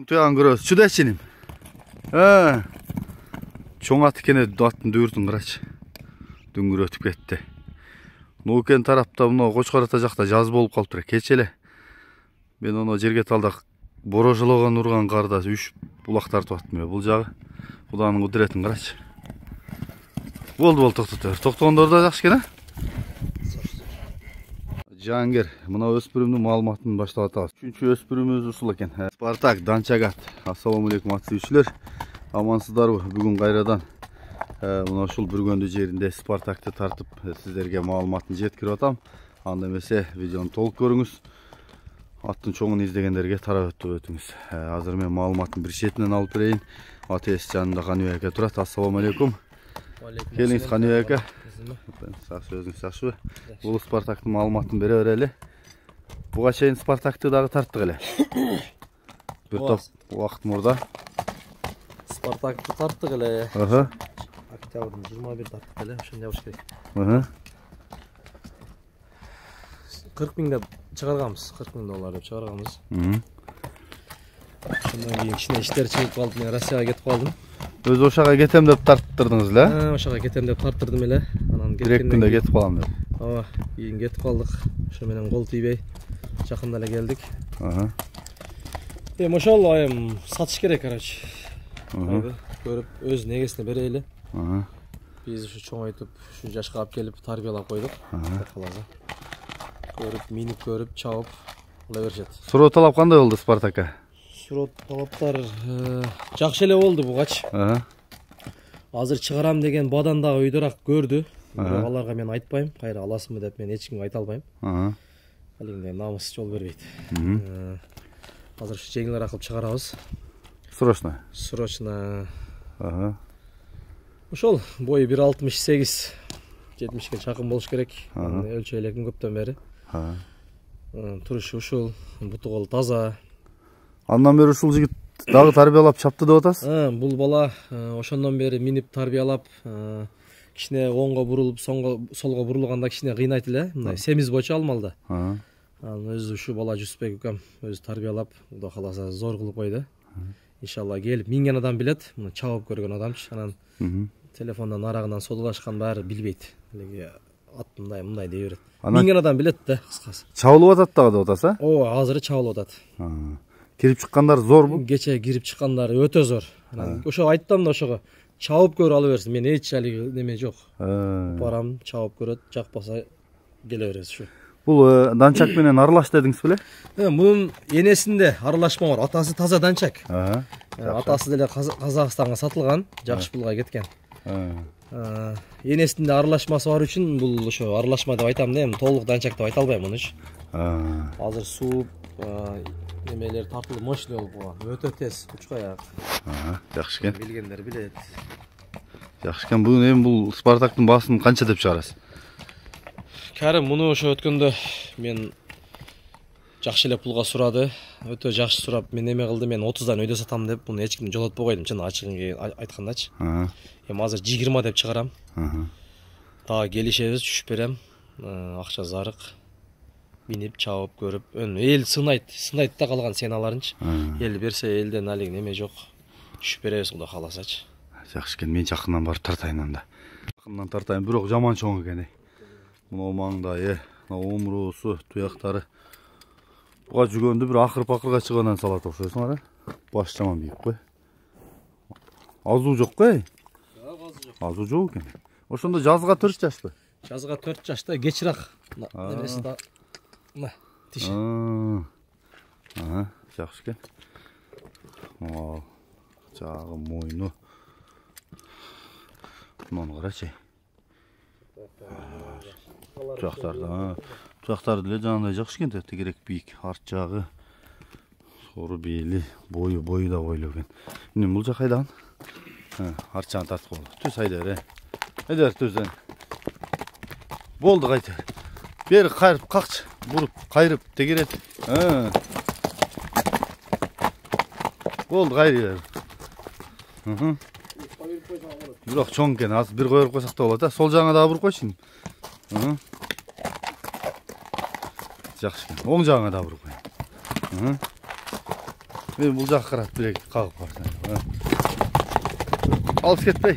Tuyan görüyoruz. Şu da içinim. Çoğun atı kene атын düğürdün kıraç. Düngür ötüp gitti. Nuken tarafta bunu Koçkar atacakta jaz bolup kalıp keçele. Ben onu жерге талдак борожологон урган карда 3 булак тартып аттым. Бул жагы Куданын кудуретин карачы. Болду токтотор. Токтогондор да жакшы экен, а? Жангер, мына өспүрүмдүн маалыматын баштап атабыз. 3-чү өспүрүмүбүз ушул экен. Спартак Данчагат. Ассаламу алейкум ат сүйүүчүлөр. Амансыздарбы? Бүгүн кайрадан мына ушул бүргөндү жеринде Спартакты тартып сиздерге маалыматын жеткирип атам. Анда эмесе видеону толук көрүңүз. Аттын чоңун издегендерге тарап өтүңүз. Азыр мен маалыматтын бир четинен алып берейин. Атес жанында Каныбек ака турат. Ассаламу алейкум. Келиңиз Каныбек ака. Сакшы өзүңүз сакшыбы? Бул Спартактын маалыматын бере берели. Буга чейин Спартакты дагы тарттык эле. Бир топ убакыт мурда Спартакты тарттык эле. Октябрдын 21 тарттык эле. Ошондой болуш керек. 40 000 деп чыгарганбыз. 40 000 доллар деп чыгарганбыз. Ошондон кийин кичине иштер чыгып калды. Мен Россияга кетип калдым. Өз ошага кетем деп тарттырдыңыз эле? Ошага кетем деп тарттырдым эле. Анан Бир күндө кетип калам деп. Ооба, кийин кетип калдык. Ошо менен кол тийбей жакында эле келдик. Ошол айым сатыш керек, короче. Көрүп өз негесине берели. Биз ушу чоңойтуп, ушу жашка алып келип тарбиялап койдук. Каласа. Көрүп, минип көрүп, чабып кыла беришет. Суроо талап кандай болду Спартакка? Суроо талаптар жакшы эле болду бугач. Азыр чыгарам деген бадан дагы үйдөрак көрдү. Аларга мен айтпайм, кайра аласыңбы деп мен эч кимге айта албайм. Алиңде намыс жол бербейт. Азыр ушу жеңилирээк кылып чыгарабыз. Срочно. Срочно. Ошол бою 1.68, 70ке чакын болуш керек. Өлчөй элекмин көптөн бери. Турушу ушул, буту кол таза. Андан бери ушул жигит дагы тарбиялап чапты деп атасыз? Бул бала ошондон бери минип тарбиялап, кичине оңго бурулуп, солго бурулганда кичине кыйнайт эле. Мындай семиз бойчу алмалда. Анан өзү ушу бала Жусупбек укам өзү тарбиялап, Кудай кааласа зор кылып койду. Иншалла келип минген адам билет, муну чабып көргөн адамчы. Анан телефондон арагынан содулашкан баары билбейт. Элеги ат мындай дей берет. Минген адам билет да, кыскасы. Чабылып атат дагы деп атасыз, а? Ооба, азыр чабылып атат. Кирип чыккандар зорбу? Кече кирип чыккандар өтө зор. Ошо айттым да ошого. Чабып көрүп ала берсин. Мен эч алиги неме жок. Барам, чабып көрөт, жакпаса келе беребиз ушу. Бул данчак менен аралаш дедиңиз беле? Мунун энесинде аралашма бар. Атасы таза данчак. Атасы деле Казакстанга сатылган, жакшы пулга кеткен. Энесинде аралашмасы бар үчүн бул ошо аралашма деп айтам да, эми толук данчак деп айта албайм мунучу. Азыр суу немелер тартылып мощный болуп калган. Өтө тез, учка аяк. Жакшы экен. Билгендер билет. Жакшы экен. Бүгүн эми бул Спартактын баасын канча деп чыгарасыз? Кәрім муну ошо өткөндө мен жакшы эле пулга сурады. Өтө жакшы сурап, мен неме кылды, мен 30дан өйдө сатам деп, муну эч кимди жолотпой койдум, чын ачыгын айткандачы. Эми азыр 20 деп чыгарам. Дагы келишебиз, түшүп берем. Акча зарык. Минип, чабып көрүп, эл сынайт да калган сеналарынчы. Эл берсе, элден алиги неме жок. Түшүп беребиз, Кудай кааласачы. Жакшы экен, мен жакындан барып тартайын анда. Жакындан тартайын, бирок жаман чоң экен. Мына маңдайы, мына омурусу, туяктары. Буга жүгөндү бир акырга чыгандан салат окшойсуңар, а? Баш жаман бийик кой. Азуу жок кой? Азуу жок экен. Ошондо жазга 4 жашпы? Жазга 4 жашта кечирак. Немеси да. Мына, тиш. Жакшы экен. Жагы мойну. Муну карачы. Туяктарды деле жанагындай жакшы экен, тегерек бийик, арт жагы, сору бели, бою да бойлуу экен. Эмне бул жак кайдаган? Арт жагын тартып койду. Түз айдар, айдар түздөн. Болду кайты. Бери кайрып какчы, буруп, кайрып, тегерет. Болду кайры. Бирок чоң экен, азыр бир коюп койсок да болот, а? Сол жагыңа дагы буруп койчу. Жакшы экен. Оң жагыңа да буруп кой. Мен бұл жаққа қарап бір қағып барсам. Алыс кетпей.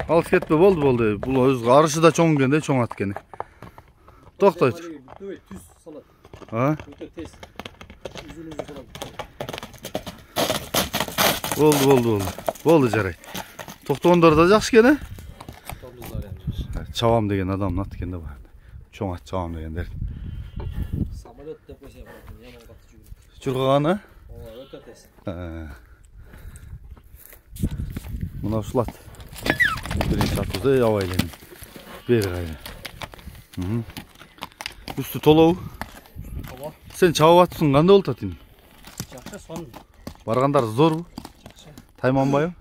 Алыс кетпе, болды. Бұл өз арышы да чоң екен, чоң ат екен. Тоқтайды. Түз салат. Өте тез. Болды жарай. Тоқтығындар да жақсы екен, Чавам деген адам ат екен де бар. Чоң ат чавам дегендер. Самолет деп қойса, яман қатты жүгіреді. Жүрғаны? Өте тез. Мына ұшылат. Бірінші атызды авайленің. Бері қайын. Үсті толау. Сен чауып атысын, қандай олт атың? Жақшы, сон. Барғандар зор бұ? Тайманбай?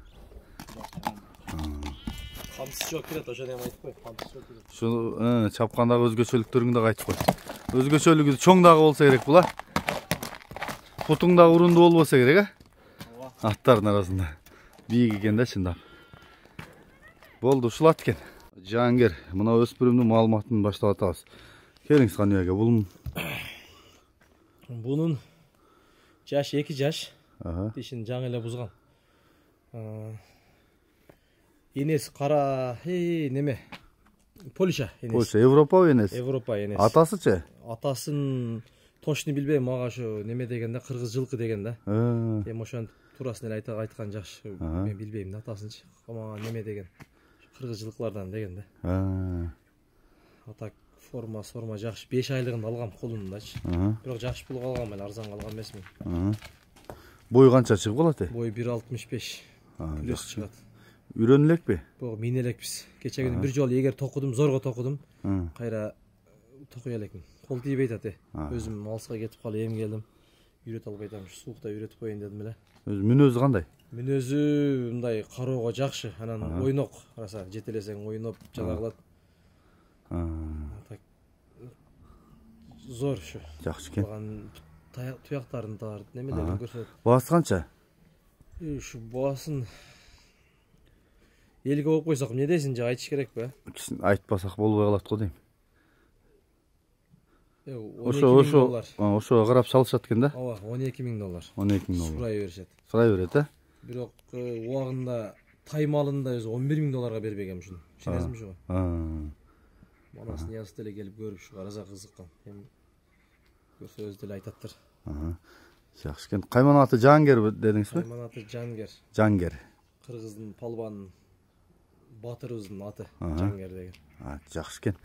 Қамсыз жоқ келеді, оша дем айтып қой. Қамсыз жоқ келеді. Şu çapqanдағы өзгөчөлүктөрүңдү айтып қой. Өзгөчөлүгү чоңдағы болса керек бұла. Путуңдағы урунду болбоса керек, аттардың арасында. Бийик екен да чындап. Болды, ушулат экен. Жангер, мына өспүрүмдүн маалыматын баштап атабыз. Келиңиз Каныбек, Bunun жаш 2 жаш. Тишин жаңы эле бузган. Енесі қара, неме? Польша енесі. Польша, Европа енесі? Европа енесі. Атасы че? Атасын точно билбейм, мага шу неме дегенде, кыргыз жылкы дегенде. Эми ошон турасын эле айткан жакшы, мен билбейм да атасынчы. Ама неме деген? Кыргыз жылкылардан дегенде. Атак форма жакшы. 5 айлыгында алгам колундачы. Бирок жакшы пулга алгам эле, арзанга алган эмесмин. Бой канча чыгып калат? Бой 1.65. Плюс чыгат. Үйрөнүлек бе? Бо минелекпиз. Кече күнү бир жолу эгер токудум, зорго токудум. Кайра токуй элекмин. Кол тийбей атат. Өзүм алыска кетип калып эм келдим. Үйрөтө албай атам. Суукта үйрөтүп коеюн дедим эле. Мүнөзү кандай? Мүнөзү мындай кароого жакшы. Анан ойнок, араса жетелесең ойноп жана кылат. Зор ушу. Жакшы экен. Баган туяктарын тартып, немелерин көрсөтөт. Баасы канча? Ушу баасын элге болуп койсок, эмне дейсиң, же айтыш керекпи? Айтпасак болбой калат го дейм. $12,000. Карап салышат экен да? Ооба, $12,000. $12,000. Сурай беришет. Сурай берет, Бирок убагында таймалында өзү $11,000 бербегем ушуну. Сенесизби ушуга? Манас Нияз деле келип көрүп ушу араза кызыккан. Эми көрсө өзү деле айтаттыр. Жакшы экен. Кайман аты Жангер дедиңизби? Кайман аты Жангер. Жангер. Кыргыздын палбан батырыбыздын аты Жангер деген. Жакшы экен.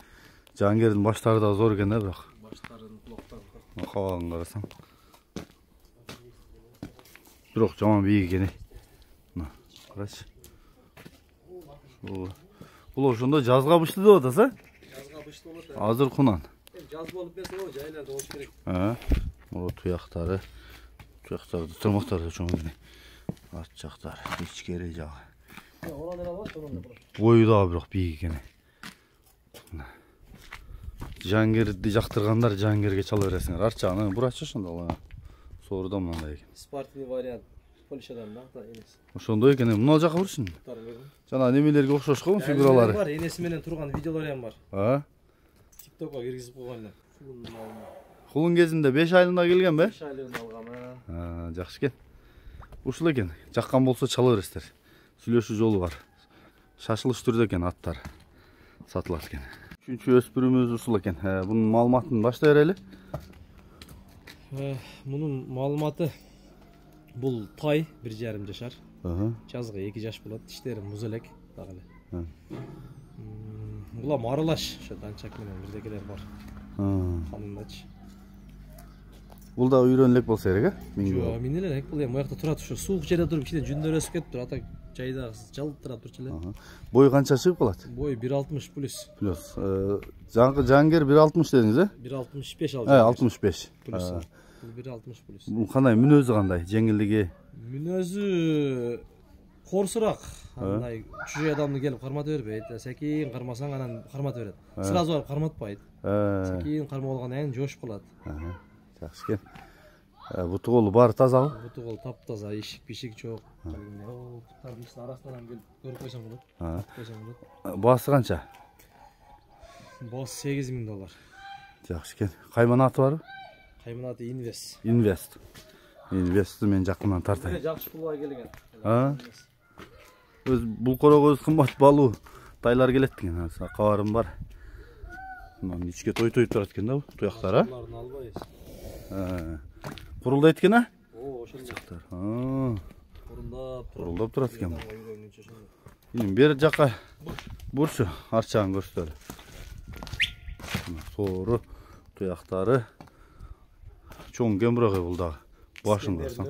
Жангердин баштары да зор экен да, бирок. Баштарын кулактарын кабагын карасаң. Бирок жаман бийик экен. Мына, карачы. Бул ошондо жазга бышты деп атасыз, Жазга бышты болот. Азыр кунан. Жаз болуп берсе го, жайларда болуш керек. Мына туяктары тырмактары да чоң экен. Ат жактары, ичкери жагы. Бою да бирок бийик экен. Жангерди жактыргандар Жангерге чала бересиңер. Арчаны бурачы ошондо. Сооруда мындай экен. Спортивный вариант. Польшадан да энес. Ошондой экен. Мына жака бурчун. Жана немелерге окшош го фигуралары. Бар, энеси менен турган видеолор ham бар. TikTok'ка киргизип койгон эле. Кулун кезинде 5 айлыгында келген бе? 5 айлыгында алгам. Жакшы экен. Ушул экен. Жаккан болсо чала бересиздер. Сүйлөшүү жолу бар. Шашылыш түрдө экен аттар. Сатылат экен. Үчүнчү өспүрүмүбүз ушул экен. Бунун маалыматын баштай берели. Мунун маалыматы бул тай 1,5 жашар. Жазгы 2 жаш болот. Тиштери муз элек дагы эле. Булам аралаш, ошо данчак менен бирдекелер бар. Канындачы. Бул да үйрөнүлүк болсо керек, Жок, мен элек бул эми оякта турат, ошо суук жерде туруп кичине жүндөр өсүп кетиптир, ата жайда жалыптырап турчу эле. Бой канча чыгып калат? Бой 1.60 плюс. Плюс. Жангер 1.60 дедиңиз, 1.65 ал. 65. Плюс. Бул 1.60 плюс. Бул кандай мүнөзү кандай? Жеңилдиги? Мүнөзү корсураак. Андай чүй адамды келип кармата бербейт. Секин кармасаң анан кармата берет. Сразу барып карматпайт. Секин кармап алгандан кийин жошуп калат. Жакшы экен. Буту колу баары тазабы? Буту кол таптаза, ишик-бишик жок. Буттардын арасынан келип көрүп койсоң болот. Баасы канча? Баасы $8,000. Жакшы экен. Кайман аты барбы? Кайман аты Инвест. Инвест. Инвесті мен жақыннан тартайын. Жақсы пулға келген. Бұл қорағы өз қымбат балу тайлар келет деген. Қабарым бар. Ичке той тұрат екен да бұл тұяқтар, Құрылдай еткен, О, ошол жақтар. Құрылдап тұрат екен бұл. Бері жаққа бұршы, арчағын көрсетелі. Соры, тұяқтары. Чоң кембірағы бұл дағы. Башын қарсан.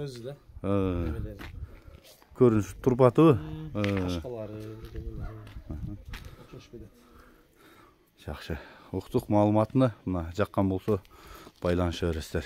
Көрініш тұрпаты. Қашқалары. Жақшы. Ұқтық малыматыны жаққан болса байланышы өрестер.